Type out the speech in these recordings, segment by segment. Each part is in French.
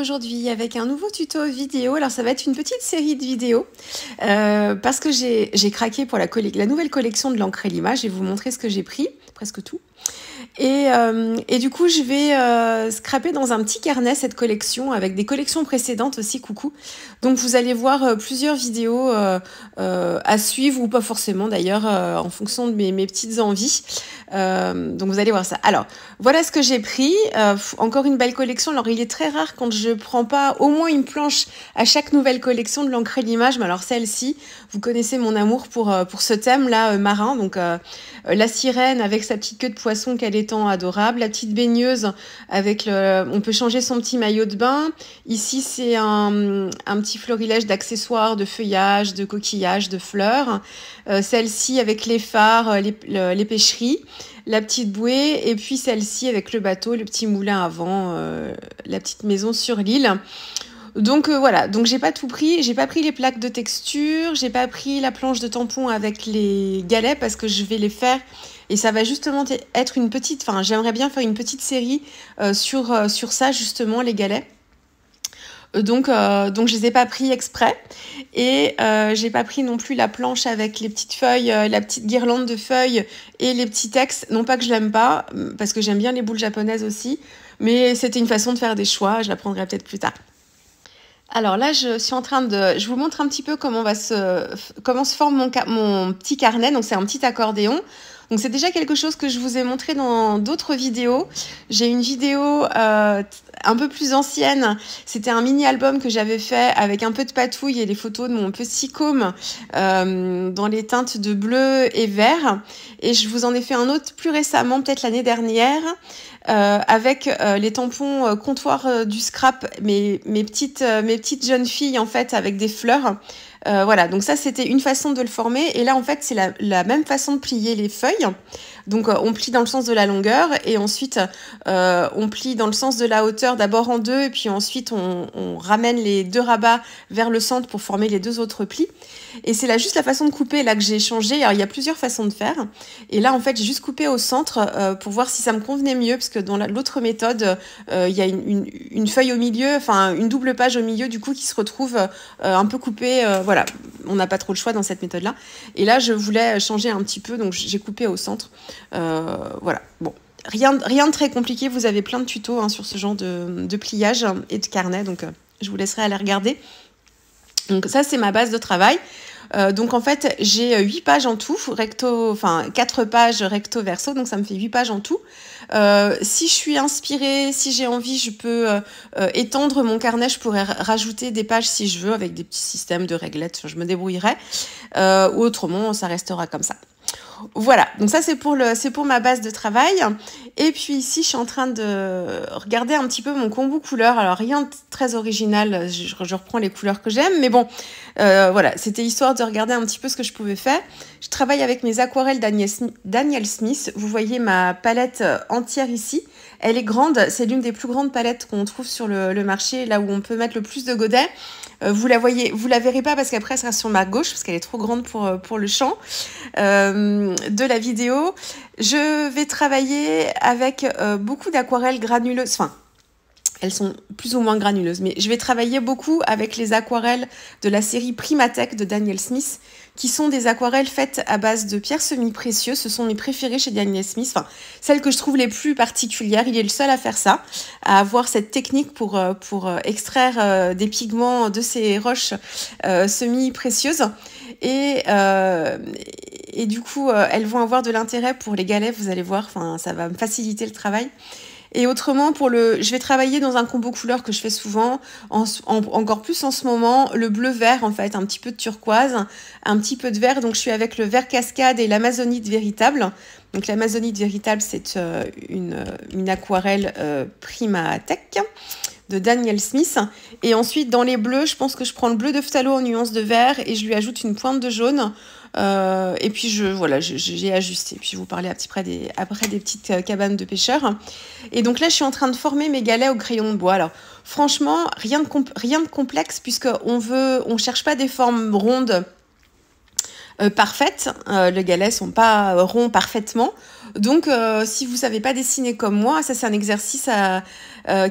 aujourd'hui avec un nouveau tuto vidéo. Alors ça va être une petite série de vidéos parce que j'ai craqué pour la nouvelle collection de l'encre et l'image. Je vais vous montrer ce que j'ai pris, presque tout. Et du coup, je vais scraper dans un petit carnet cette collection avec des collections précédentes aussi, coucou. Donc vous allez voir plusieurs vidéos à suivre ou pas forcément d'ailleurs en fonction de mes petites envies. Donc vous allez voir ça. Alors voilà ce que j'ai pris. Encore une belle collection. Alors il est très rare quand je prends pas au moins une planche à chaque nouvelle collection de l'encre et l'image. Mais alors celle-ci, vous connaissez mon amour pour ce thème-là marin. Donc la sirène avec sa petite queue de poisson qu'elle est tant adorable. La petite baigneuse avec on peut changer son petit maillot de bain. Ici c'est un petit florilège d'accessoires, de feuillages, de coquillages, de fleurs. Celle-ci avec les phares, les pêcheries. La petite bouée et puis celle-ci avec le bateau, le petit moulin à vent, la petite maison sur l'île. Donc voilà, donc j'ai pas tout pris, j'ai pas pris les plaques de texture, j'ai pas pris la planche de tampon avec les galets parce que je vais les faire et ça va justement être une petite, enfin j'aimerais bien faire une petite série sur ça justement, les galets. Donc je les ai pas pris exprès et j'ai pas pris non plus la planche avec les petites feuilles, la petite guirlande de feuilles et les petits textes. Non pas que je l'aime pas, parce que j'aime bien les boules japonaises aussi, mais c'était une façon de faire des choix. Je la prendrai peut-être plus tard. Alors là, je suis en train de... Je vous montre un petit peu comment se forme mon petit carnet. Donc c'est un petit accordéon. Donc c'est déjà quelque chose que je vous ai montré dans d'autres vidéos. J'ai une vidéo un peu plus ancienne. C'était un mini-album que j'avais fait avec un peu de patouille et les photos de mon petit côme dans les teintes de bleu et vert. Et je vous en ai fait un autre plus récemment, peut-être l'année dernière, avec les tampons comptoir du scrap, mes petites jeunes filles en fait avec des fleurs. Voilà, donc ça c'était une façon de le former et là en fait c'est la même façon de plier les feuilles. Donc on plie dans le sens de la longueur et ensuite on plie dans le sens de la hauteur, d'abord en deux et puis ensuite on ramène les deux rabats vers le centre pour former les deux autres plis. Et c'est là juste la façon de couper là que j'ai changé. Alors il y a plusieurs façons de faire et là en fait j'ai juste coupé au centre pour voir si ça me convenait mieux parce que dans l'autre méthode il y a une feuille au milieu, enfin une double page au milieu du coup qui se retrouve un peu coupée. Voilà, on n'a pas trop le choix dans cette méthode là. Et là je voulais changer un petit peu donc j'ai coupé au centre. Voilà, bon. Rien de très compliqué, vous avez plein de tutos sur ce genre de pliage et de carnet, donc je vous laisserai aller regarder. Donc ça c'est ma base de travail. Donc en fait j'ai 8 pages en tout, recto, enfin 4 pages recto verso, donc ça me fait 8 pages en tout. Si je suis inspirée, si j'ai envie, je peux étendre mon carnet, je pourrais rajouter des pages si je veux avec des petits systèmes de réglettes, je me débrouillerai. Ou autrement ça restera comme ça. Voilà, donc ça c'est pour ma base de travail. Et puis ici, je suis en train de regarder un petit peu mon combo couleur. Alors rien de très original, je reprends les couleurs que j'aime, mais bon, voilà, c'était histoire de regarder un petit peu ce que je pouvais faire. Je travaille avec mes aquarelles Daniel Smith. Vous voyez ma palette entière ici. Elle est grande, c'est l'une des plus grandes palettes qu'on trouve sur le marché, là où on peut mettre le plus de godets. Vous la verrez pas parce qu'après elle sera sur ma gauche parce qu'elle est trop grande pour le champ de la vidéo. Je vais travailler avec beaucoup d'aquarelles granuleuses, enfin elles sont plus ou moins granuleuses, mais je vais travailler beaucoup avec les aquarelles de la série Primatech de Daniel Smith, qui sont des aquarelles faites à base de pierres semi-précieuses. Ce sont mes préférées chez Daniel Smith, enfin celles que je trouve les plus particulières. Il est le seul à faire ça, à avoir cette technique pour extraire des pigments de ces roches semi-précieuses. Et du coup, elles vont avoir de l'intérêt pour les galets, vous allez voir, enfin ça va me faciliter le travail. Et autrement, je vais travailler dans un combo couleur que je fais souvent, encore plus en ce moment, le bleu-vert en fait, un petit peu de turquoise, un petit peu de vert. Donc je suis avec le vert cascade et l'amazonite véritable. Donc l'amazonite véritable, c'est une aquarelle Primatech de Daniel Smith. Et ensuite, dans les bleus, je pense que je prends le bleu de phthalo en nuance de vert et je lui ajoute une pointe de jaune. Et puis j'ai ajusté. Puis je vais vous parler après des petites cabanes de pêcheurs. Et donc là, je suis en train de former mes galets au crayon de bois. Alors franchement, rien de complexe puisque on cherche pas des formes rondes. parfaites. Les galets sont pas ronds parfaitement. Donc, si vous savez pas dessiner comme moi, ça c'est un exercice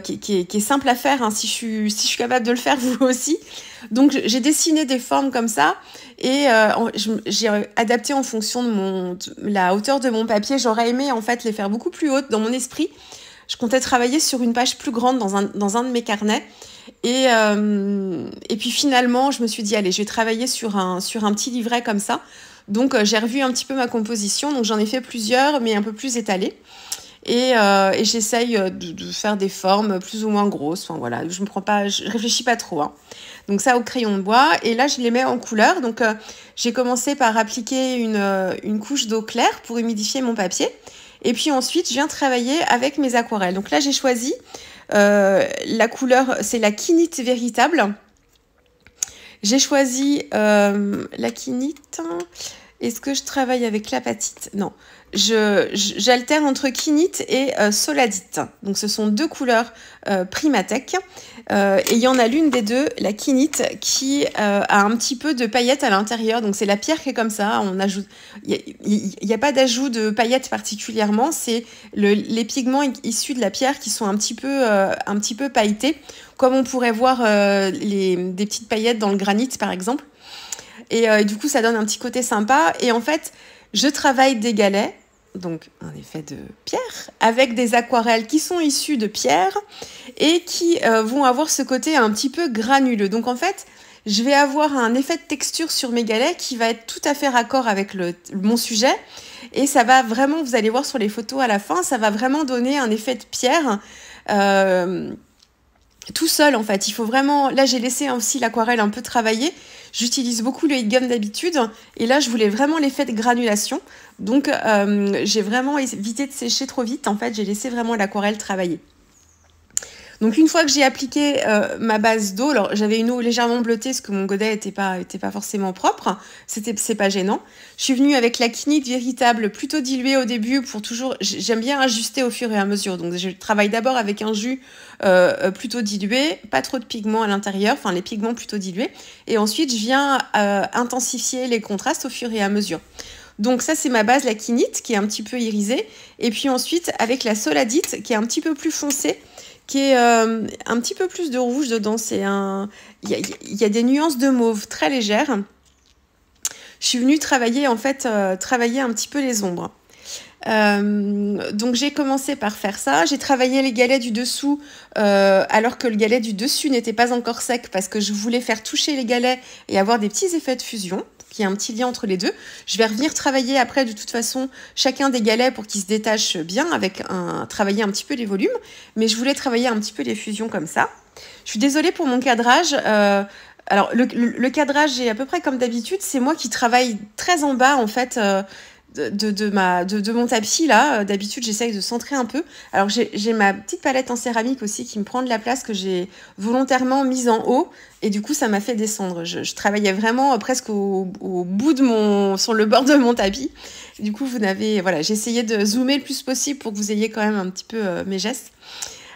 qui est simple à faire, hein, si je suis capable de le faire, vous aussi. Donc, j'ai dessiné des formes comme ça et j'ai adapté en fonction de la hauteur de mon papier. J'aurais aimé en fait les faire beaucoup plus hautes dans mon esprit. Je comptais travailler sur une page plus grande dans un de mes carnets. Et puis finalement, je me suis dit, allez, je vais travailler sur un petit livret comme ça. Donc, j'ai revu un petit peu ma composition. Donc, j'en ai fait plusieurs, mais un peu plus étalées. Et j'essaye de faire des formes plus ou moins grosses. Enfin, voilà, je réfléchis pas trop, hein. Donc, ça au crayon de bois. Et là, je les mets en couleur. Donc, j'ai commencé par appliquer une couche d'eau claire pour humidifier mon papier. Et puis ensuite, je viens travailler avec mes aquarelles. Donc là, j'ai choisi la couleur, c'est la quinite véritable. J'ai choisi la quinite. Est-ce que je travaille avec l'apatite? Non. J'alterne entre quinite et soladite. Donc, ce sont deux couleurs Primatech. Et il y en a l'une des deux, la quinite, qui a un petit peu de paillettes à l'intérieur. Donc, c'est la pierre qui est comme ça. Il n'y a pas d'ajout de paillettes particulièrement. C'est les pigments issus de la pierre qui sont un petit peu pailletés, comme on pourrait voir des petites paillettes dans le granit, par exemple. Et du coup, ça donne un petit côté sympa. Et en fait, je travaille des galets, donc un effet de pierre, avec des aquarelles qui sont issues de pierre et qui vont avoir ce côté un petit peu granuleux. Donc en fait, je vais avoir un effet de texture sur mes galets qui va être tout à fait raccord avec mon sujet. Et ça va vraiment, vous allez voir sur les photos à la fin, ça va vraiment donner un effet de pierre tout seul en fait. Il faut vraiment... Là, j'ai laissé aussi l'aquarelle un peu travailler. J'utilise beaucoup le heat gun d'habitude. Et là, je voulais vraiment l'effet de granulation. Donc, j'ai vraiment évité de sécher trop vite. En fait, j'ai laissé vraiment l'aquarelle travailler. Donc, une fois que j'ai appliqué ma base d'eau, alors j'avais une eau légèrement bleutée parce que mon godet était pas forcément propre. C'est pas gênant. Je suis venue avec la quinite véritable plutôt diluée au début pour toujours... J'aime bien ajuster au fur et à mesure. Donc, je travaille d'abord avec un jus plutôt dilué, pas trop de pigments à l'intérieur, enfin les pigments plutôt dilués. Et ensuite, je viens intensifier les contrastes au fur et à mesure. Donc ça, c'est ma base, la quinite, qui est un petit peu irisée. Et puis ensuite, avec la soladite, qui est un petit peu plus foncée, qui est un petit peu plus de rouge dedans. Il y a des nuances de mauve très légères. Je suis venue travailler un petit peu les ombres. Donc j'ai commencé par faire ça. J'ai travaillé les galets du dessous alors que le galet du dessus n'était pas encore sec parce que je voulais faire toucher les galets et avoir des petits effets de fusion, qu'il y ait un petit lien entre les deux. Je vais revenir travailler après de toute façon chacun des galets pour qu'ils se détachent bien travailler un petit peu les volumes, mais je voulais travailler un petit peu les fusions comme ça. Je suis désolée pour mon cadrage. Alors le cadrage est à peu près comme d'habitude, c'est moi qui travaille très en bas en fait de mon tapis là. D'habitude j'essaye de centrer un peu. Alors j'ai ma petite palette en céramique aussi qui me prend de la place, que j'ai volontairement mise en haut et du coup ça m'a fait descendre. Je travaillais vraiment presque au bout sur le bord de mon tapis. Du coup j'ai essayé de zoomer le plus possible pour que vous ayez quand même un petit peu mes gestes.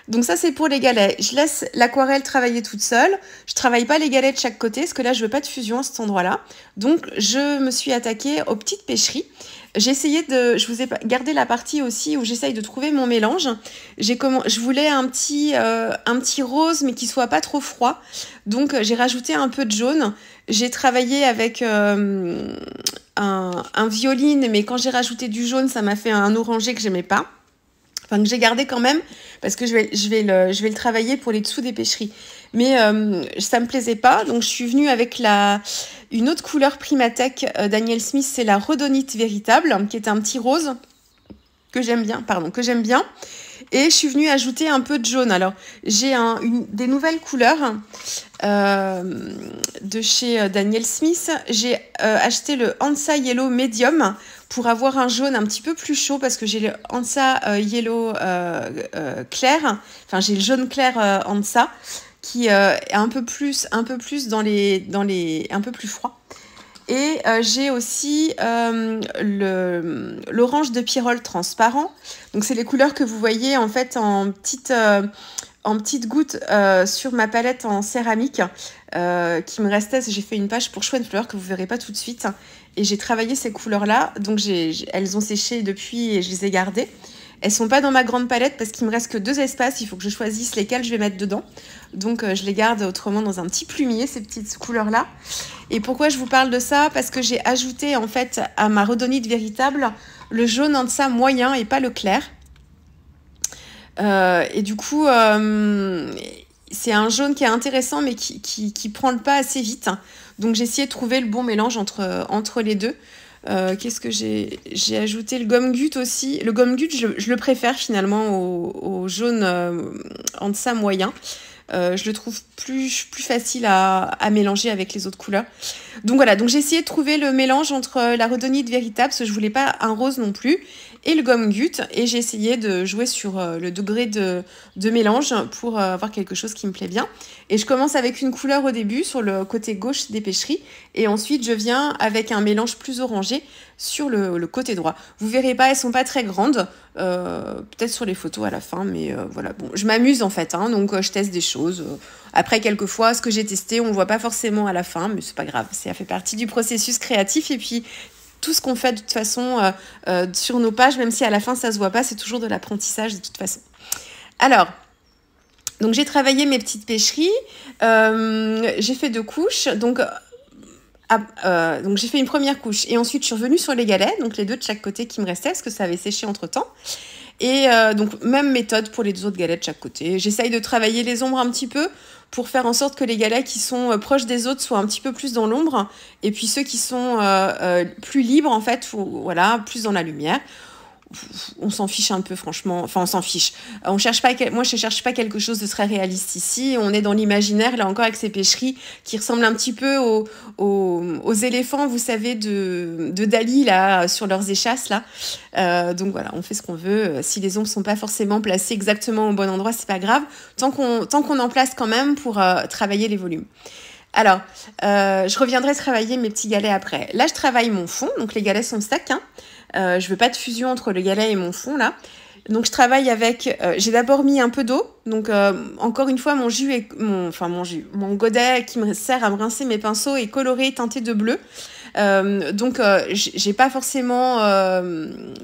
Donc ça c'est pour les galets. Je laisse l'aquarelle travailler toute seule. Je travaille pas les galets de chaque côté parce que là je veux pas de fusion à cet endroit-là. Donc je me suis attaquée aux petites pêcheries. Je vous ai gardé la partie aussi où j'essaye de trouver mon mélange. Je voulais un petit rose mais qui soit pas trop froid. Donc j'ai rajouté un peu de jaune. J'ai travaillé avec un violine, mais quand j'ai rajouté du jaune, ça m'a fait un orangé que j'aimais pas. Enfin, que j'ai gardé quand même, parce que je vais le travailler pour les dessous des pêcheries. Mais ça me plaisait pas, donc je suis venue avec une autre couleur Primatech Daniel Smith, c'est la rhodonite véritable, qui est un petit rose que j'aime bien. Et je suis venue ajouter un peu de jaune. Alors, j'ai des nouvelles couleurs de chez Daniel Smith. J'ai acheté le Hansa Yellow Medium pour avoir un jaune un petit peu plus chaud parce que j'ai le Hansa Yellow clair. Enfin, j'ai le jaune clair Hansa qui est un peu plus un peu plus froid. Et j'ai aussi l'orange de Pyrrole transparent. Donc, c'est les couleurs que vous voyez en fait en en petites gouttes sur ma palette en céramique qui me restait. J'ai fait une page pour Choix de fleurs que vous verrez pas tout de suite. Et j'ai travaillé ces couleurs-là. Donc elles ont séché depuis et je les ai gardées. Elles sont pas dans ma grande palette parce qu'il me reste que 2 espaces. Il faut que je choisisse lesquels je vais mettre dedans. Donc je les garde autrement dans un petit plumier, ces petites couleurs-là. Et pourquoi je vous parle de ça? Parce que j'ai ajouté en fait à ma rhodonite véritable le jaune en deçà moyen et pas le clair. Et du coup, c'est un jaune qui est intéressant mais qui prend le pas assez vite. Donc j'ai essayé de trouver le bon mélange entre les deux. Qu'est-ce que j'ai ajouté? Le gomme goutte aussi. Le gomme goutte, je le préfère finalement au jaune en deçà moyen. Je le trouve plus facile à mélanger avec les autres couleurs. Donc voilà, donc j'ai essayé de trouver le mélange entre la rhodonite véritable, parce que je voulais pas un rose non plus, et le gomme goutte, et j'ai essayé de jouer sur le degré de mélange pour avoir quelque chose qui me plaît bien. Et je commence avec une couleur au début sur le côté gauche des pêcheries, et ensuite je viens avec un mélange plus orangé sur le côté droit. Vous verrez pas, elles sont pas très grandes, peut-être sur les photos à la fin, mais voilà. Bon, je m'amuse en fait, hein, donc je teste des choses. Après, quelquefois, ce que j'ai testé, on ne voit pas forcément à la fin, mais c'est pas grave, ça fait partie du processus créatif. Et puis, tout ce qu'on fait de toute façon sur nos pages, même si à la fin ça se voit pas, c'est toujours de l'apprentissage de toute façon. Alors, donc j'ai travaillé mes petites pêcheries, j'ai fait 2 couches, donc j'ai fait une première couche et ensuite je suis revenue sur les galets, donc les 2 de chaque côté qui me restaient parce que ça avait séché entre temps. Et donc même méthode pour les 2 autres galets de chaque côté. J'essaye de travailler les ombres un petit peu pour faire en sorte que les galets qui sont proches des autres soient un petit peu plus dans l'ombre, et puis ceux qui sont plus libres en fait, voilà, plus dans la lumière. On s'en fiche un peu franchement, enfin on s'en fiche. Moi je cherche pas quelque chose de très réaliste ici, on est dans l'imaginaire là encore avec ces pêcheries qui ressemblent un petit peu aux éléphants, vous savez, de Dali là sur leurs échasses là. Donc voilà, on fait ce qu'on veut. Si les ombres sont pas forcément placées exactement au bon endroit, c'est pas grave, tant qu'on en place quand même pour travailler les volumes. Alors, je reviendrai travailler mes petits galets après. Là, je travaille mon fond, donc les galets sont stack, hein. Je veux pas de fusion entre le galet et mon fond là. Donc je travaille avec, j'ai d'abord mis un peu d'eau. Donc encore une fois, mon godet qui me sert à me rincer mes pinceaux est coloré, teinté de bleu. Donc j'ai pas forcément,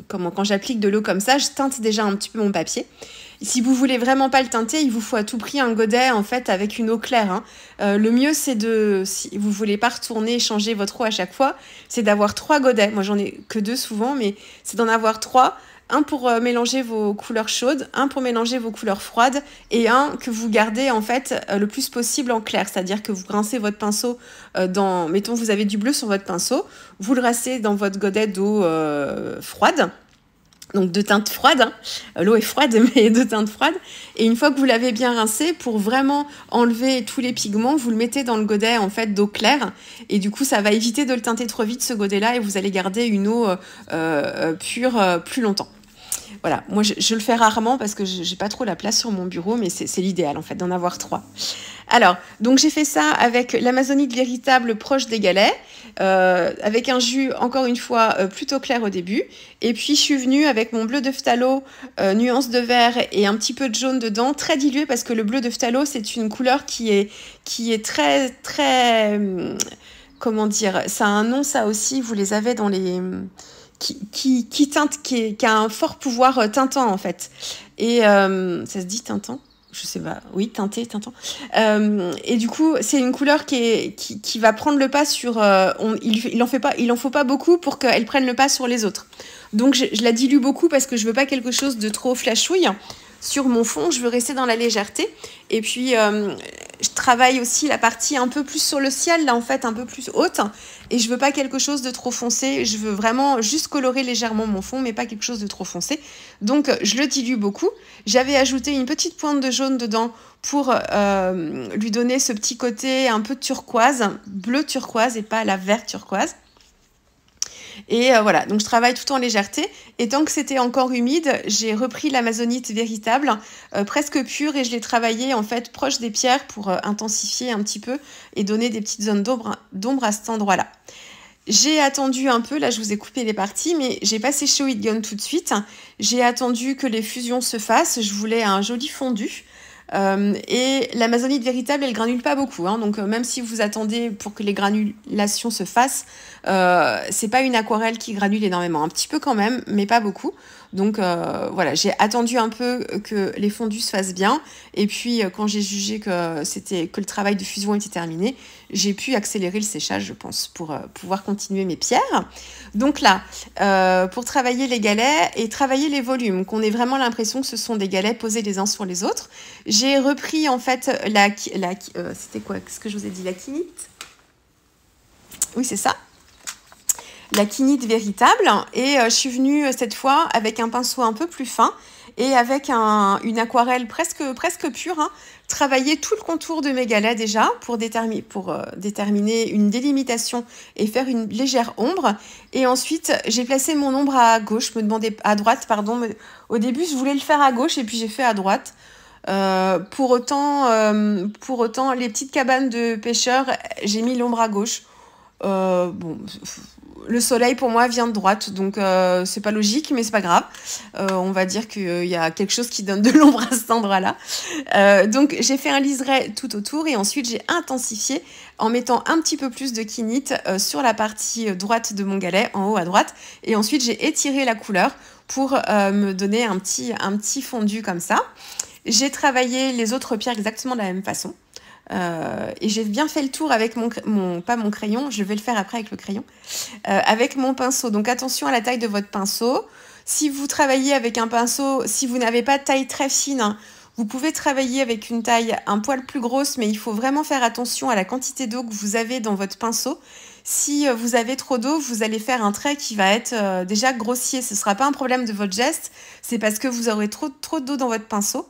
quand j'applique de l'eau comme ça, je teinte déjà un petit peu mon papier. Si vous voulez vraiment pas le teinter, il vous faut à tout prix un godet en fait avec une eau claire, hein. Le mieux c'est si vous voulez pas retourner et changer votre eau à chaque fois, c'est d'avoir 3 godets. Moi j'en ai que 2 souvent, mais c'est d'en avoir 3. Un pour mélanger vos couleurs chaudes, un pour mélanger vos couleurs froides, et un que vous gardez en fait le plus possible en clair. C'est-à-dire que vous rincez votre pinceau mettons vous avez du bleu sur votre pinceau, vous le rincez dans votre godet d'eau froide. Donc de teinte froide, hein. L'eau est froide mais de teinte froide, et une fois que vous l'avez bien rincé, pour vraiment enlever tous les pigments, vous le mettez dans le godet en fait d'eau claire, et du coup ça va éviter de le teinter trop vite ce godet là, et vous allez garder une eau pure plus longtemps. Voilà, moi je le fais rarement parce que j'ai pas trop la place sur mon bureau, mais c'est l'idéal en fait d'en avoir 3. Alors, donc j'ai fait ça avec l'amazonite véritable proche des galets, avec un jus encore une fois plutôt clair au début, et puis je suis venue avec mon bleu de phthalo, nuance de vert et un petit peu de jaune dedans, très dilué parce que le bleu de phthalo c'est une couleur qui est très très, comment dire, ça a un nom ça aussi, vous les avez dans les... qui teinte, qui a un fort pouvoir teintant en fait. Et ça se dit teintant? Je sais pas, oui, teinté, teintant. Et du coup, c'est une couleur qui va prendre le pas sur... il en faut pas beaucoup pour qu'elle prenne le pas sur les autres. Donc je la dilue beaucoup parce que je veux pas quelque chose de trop flashouille sur mon fond, je veux rester dans la légèreté. Et puis je travaille aussi la partie un peu plus sur le ciel, là en fait, un peu plus haute. Et je veux pas quelque chose de trop foncé, je veux vraiment juste colorer légèrement mon fond, mais pas quelque chose de trop foncé. Donc je le dilue beaucoup. J'avais ajouté une petite pointe de jaune dedans pour lui donner ce petit côté un peu turquoise, bleu turquoise et pas la vert turquoise. Et voilà, donc je travaille tout en légèreté. Et tant que c'était encore humide, j'ai repris l'amazonite véritable, presque pure, et je l'ai travaillé en fait proche des pierres pour intensifier un petit peu et donner des petites zones d'ombre à cet endroit-là. J'ai attendu un peu, là je vous ai coupé les parties, mais j'ai pas séché au heat gun tout de suite. J'ai attendu que les fusions se fassent, je voulais un joli fondu. Et l'amazonite véritable, elle granule pas beaucoup, hein, donc même si vous attendez pour que les granulations se fassent, c'est pas une aquarelle qui granule énormément, un petit peu quand même, mais pas beaucoup. Donc voilà, j'ai attendu un peu que les fondus se fassent bien, et puis quand j'ai jugé que le travail de fusion était terminé, j'ai pu accélérer le séchage, je pense, pour pouvoir continuer mes pierres. Donc là, pour travailler les galets et travailler les volumes, qu'on ait vraiment l'impression que ce sont des galets posés les uns sur les autres, j'ai repris en fait c'était quoi? Qu'est-ce que je vous ai dit? La quinite? Oui, c'est ça. La quinite véritable, et je suis venue cette fois avec un pinceau un peu plus fin et avec une aquarelle presque pure, hein, travailler tout le contour de mes galets déjà pour déterminer une délimitation et faire une légère ombre. Et ensuite, j'ai placé mon ombre à gauche, à droite, pardon. Au début, je voulais le faire à gauche et puis j'ai fait à droite. Pour autant, les petites cabanes de pêcheurs, j'ai mis l'ombre à gauche. Bon, le soleil pour moi vient de droite, donc c'est pas logique, mais c'est pas grave. On va dire qu'il y a quelque chose qui donne de l'ombre à cet endroit-là. Donc j'ai fait un liseré tout autour et ensuite j'ai intensifié en mettant un petit peu plus de quinite sur la partie droite de mon galet, en haut à droite. Et ensuite j'ai étiré la couleur pour me donner un petit fondu comme ça. J'ai travaillé les autres pierres exactement de la même façon. Et j'ai bien fait le tour avec pas mon crayon, je vais le faire après avec le crayon, avec mon pinceau. Donc attention à la taille de votre pinceau. Si vous travaillez avec un pinceau, si vous n'avez pas de taille très fine, hein, vous pouvez travailler avec une taille un poil plus grosse, mais il faut vraiment faire attention à la quantité d'eau que vous avez dans votre pinceau. Si vous avez trop d'eau, vous allez faire un trait qui va être déjà grossier. Ce ne sera pas un problème de votre geste, c'est parce que vous aurez trop d'eau dans votre pinceau.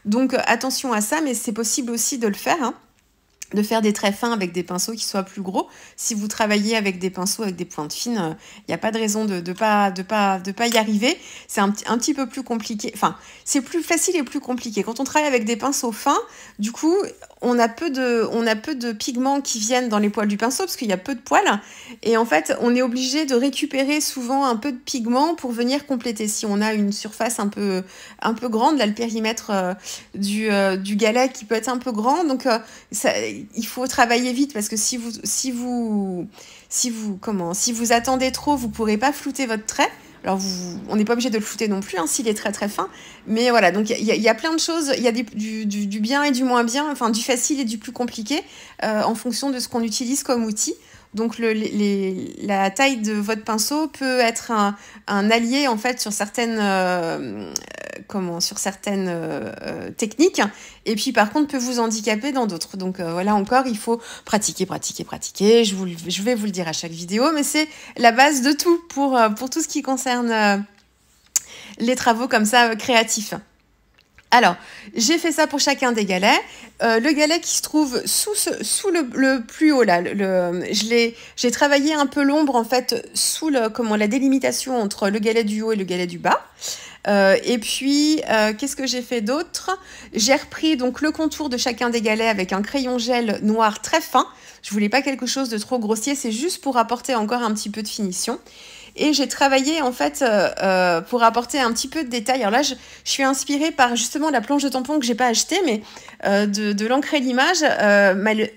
Donc attention à ça, mais c'est possible aussi de le faire, hein, de faire des traits fins avec des pinceaux qui soient plus gros. Si vous travaillez avec des pinceaux avec des pointes fines, il n'y a pas de raison de pas y arriver. C'est un petit peu plus compliqué. Enfin, c'est plus facile et plus compliqué. Quand on travaille avec des pinceaux fins, du coup, on a peu de pigments qui viennent dans les poils du pinceau parce qu'il y a peu de poils. Et en fait, on est obligé de récupérer souvent un peu de pigments pour venir compléter. Si on a une surface un peu grande, là, le périmètre du galet qui peut être un peu grand, donc il faut travailler vite parce que si vous attendez trop, vous pourrez pas flouter votre trait. Alors, on n'est pas obligé de le flouter non plus, hein, s'il est très très fin. Mais voilà, donc il y a plein de choses. Il y a du bien et du moins bien, enfin du facile et du plus compliqué en fonction de ce qu'on utilise comme outil. Donc la taille de votre pinceau peut être un allié en fait sur certaines techniques, et puis par contre peut vous handicaper dans d'autres. Donc voilà, encore il faut pratiquer. Je vais vous le dire à chaque vidéo, mais c'est la base de tout pour tout ce qui concerne les travaux comme ça créatifs. Alors, j'ai fait ça pour chacun des galets. Le galet qui se trouve sous le plus haut là, j'ai travaillé un peu l'ombre en fait sous la délimitation entre le galet du haut et le galet du bas. Et puis, qu'est-ce que j'ai fait d'autre? J'ai repris donc le contour de chacun des galets avec un crayon gel noir très fin. Je voulais pas quelque chose de trop grossier, c'est juste pour apporter encore un petit peu de finition. Et j'ai travaillé en fait pour apporter un petit peu de détail. Alors là, je suis inspirée par justement la planche de tampon que j'ai pas achetée, mais de l'encre et l'image.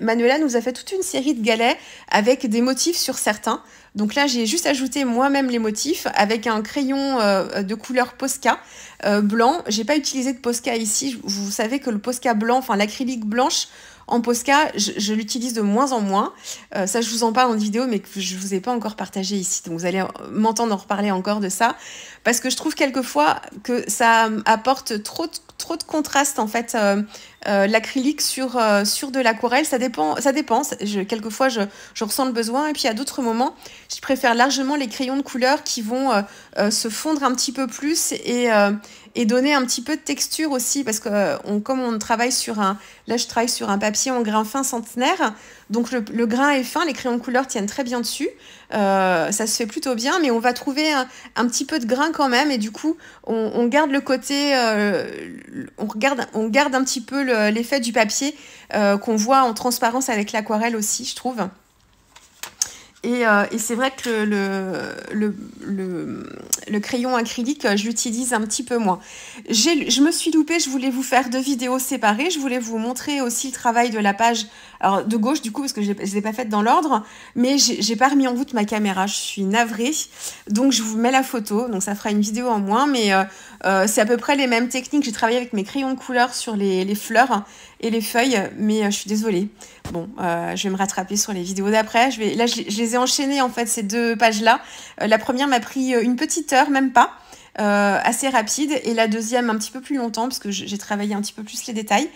Manuela nous a fait toute une série de galets avec des motifs sur certains. Donc là, j'ai juste ajouté moi-même les motifs avec un crayon de couleur Posca blanc. J'ai pas utilisé de Posca ici. Vous savez que le Posca blanc, enfin l'acrylique blanche, en Posca, je l'utilise de moins en moins. Ça, je vous en parle en vidéo, mais que je ne vous ai pas encore partagé ici. Donc, vous allez m'entendre en reparler encore de ça. Parce que je trouve quelquefois que ça apporte trop de contraste, en fait, l'acrylique sur de l'aquarelle. Ça dépend. Quelquefois, je ressens le besoin. Et puis, à d'autres moments, je préfère largement les crayons de couleur qui vont se fondre un petit peu plus et donner un petit peu de texture aussi, parce que comme on travaille là je travaille sur un papier en grain fin centenaire, donc le grain est fin, les crayons de couleur tiennent très bien dessus, ça se fait plutôt bien, mais on va trouver un petit peu de grain quand même, et du coup on garde le côté, on garde un petit peu l'effet du papier qu'on voit en transparence avec l'aquarelle aussi, je trouve. Et c'est vrai que le crayon acrylique, je l'utilise un petit peu moins. Je me suis loupée, je voulais vous faire 2 vidéos séparées. Je voulais vous montrer aussi le travail de la page alors, de gauche, du coup, parce que je ne l'ai pas faite dans l'ordre. Mais j'ai pas remis en route ma caméra, je suis navrée. Donc, je vous mets la photo. Donc, ça fera une vidéo en moins. Mais c'est à peu près les mêmes techniques. J'ai travaillé avec mes crayons de couleur sur les fleurs et les feuilles. Mais je suis désolée. Bon, je vais me rattraper sur les vidéos d'après. Là, je les ai enchaînées, en fait, ces 2 pages-là. La première m'a pris une petite heure, même pas, assez rapide. Et la deuxième, un petit peu plus longtemps, parce que j'ai travaillé un petit peu plus les détails.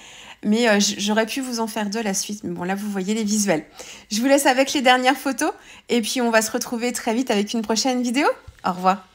Mais j'aurais pu vous en faire 2 la suite. Mais bon, là, vous voyez les visuels. Je vous laisse avec les dernières photos. Et puis, on va se retrouver très vite avec une prochaine vidéo. Au revoir.